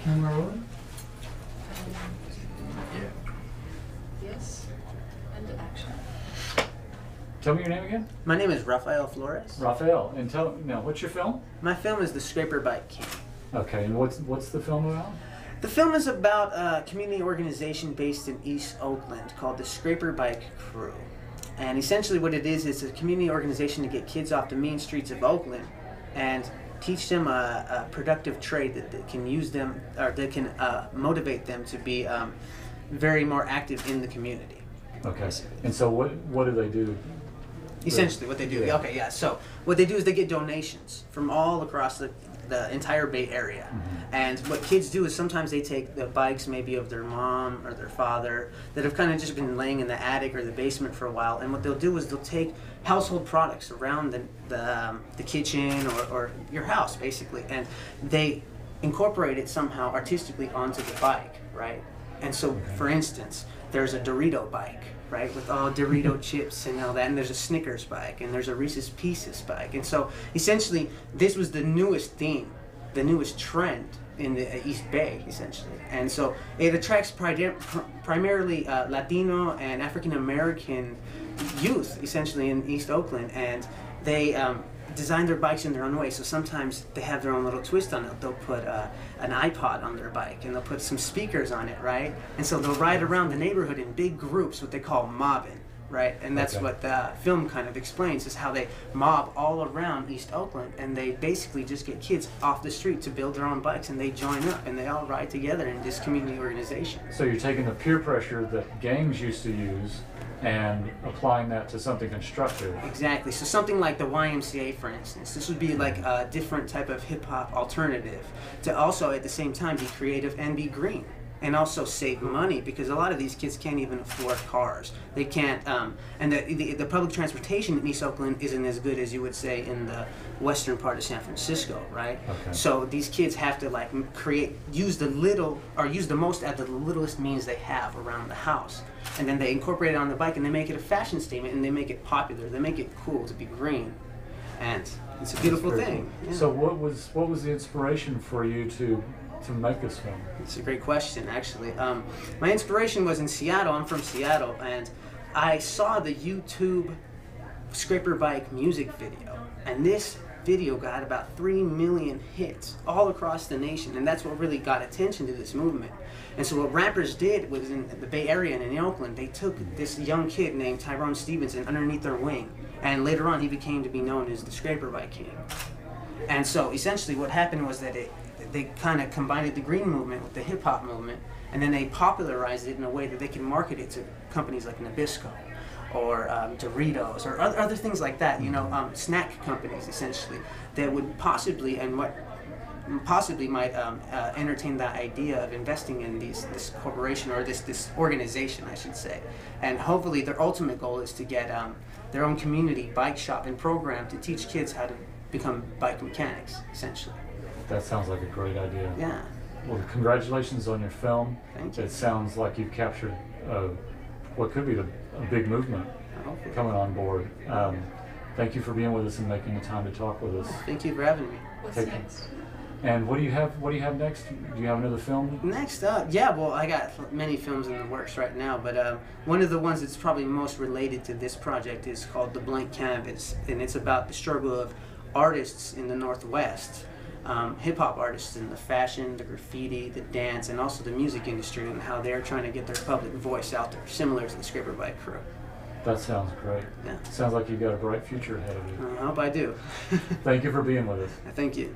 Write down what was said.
Camera rolling? Yes, and action. Tell me your name again. My name is Rafael Flores. Rafael. And tell now, what's your film? My film is The Scraper Bike King. Okay, and what's the film about? The film is about a community organization based in East Oakland called the Scraper Bike Crew. And essentially what it is a community organization to get kids off the mean streets of Oakland and teach them a productive trade that can use them, or that can motivate them to be very more active in the community. Okay. And so what do they do? Essentially what they do. Yeah. Okay, yeah. So what they do is they get donations from all across the entire Bay Area. Mm-hmm. And what kids do is sometimes they take the bikes maybe of their mom or their father that have kind of just been laying in the attic or the basement for a while, and what they'll do is they'll take household products around the kitchen or your house basically, and they incorporate it somehow artistically onto the bike, right? And so for instance, there's a Dorito bike, right, with all Dorito chips and all that, and there's a Snickers bike, and there's a Reese's Pieces bike. And so essentially this was the newest theme, the newest trend in the East Bay, essentially. And so it attracts primarily Latino and African American youth, essentially, in East Oakland, and they design their bikes in their own way. So sometimes they have their own little twist on it. They'll put an iPod on their bike, and they'll put some speakers on it, right? And so they'll ride around the neighborhood in big groups, what they call mobbing, right? And that's what the film kind of explains, is how they mob all around East Oakland, and they basically just get kids off the street to build their own bikes, and they join up, and they all ride together in this community organization. So you're taking the peer pressure that gangs used to use and applying that to something constructive. Exactly. So something like the YMCA, for instance, this would be like a different type of hip-hop alternative to also at the same time be creative and be green. And also save money, because a lot of these kids can't even afford cars. They can't, and the public transportation in East Oakland isn't as good as you would say in the western part of San Francisco, right? Okay. So these kids have to like use the most out of the littlest means they have around the house, and then they incorporate it on the bike, and they make it a fashion statement, and they make it popular. They make it cool to be green, and it's a beautiful thing. Cool. Yeah. So what was the inspiration for you to make this film? It's a great question, actually. My inspiration was in Seattle. I'm from Seattle, and I saw the YouTube Scraper Bike music video, and this video got about 3 million hits all across the nation, and that's what really got attention to this movement. And so what rappers did was, in the Bay Area and in Oakland, they took this young kid named Tyrone Stevenson underneath their wing, and later on he became to be known as the Scraper Bike King. And so essentially what happened was that they kind of combined the green movement with the hip-hop movement, and then they popularized it in a way that they can market it to companies like Nabisco or Doritos or other things like that, you know, snack companies essentially that would possibly might entertain the idea of investing in this corporation or this organization, I should say. And hopefully their ultimate goal is to get their own community bike shop and program to teach kids how to become bike mechanics, essentially. That sounds like a great idea. Yeah. Well, congratulations on your film. Thank you. It sounds like you've captured what could be a big movement coming on board. Thank you for being with us and making the time to talk with us. Thank you for having me. What's next? And what do you have next? Do you have another film? Next up, yeah, well, I got many films in the works right now, but one of the ones that's probably most related to this project is called The Blank Canvas, and it's about the struggle of artists in the Northwest, hip-hop artists in the fashion, the graffiti, the dance, and also the music industry, and how they're trying to get their public voice out there, similar to the Scraper Bike Crew. That sounds great. Yeah. Sounds like you've got a bright future ahead of you. I hope I do. Thank you for being with us. Thank you.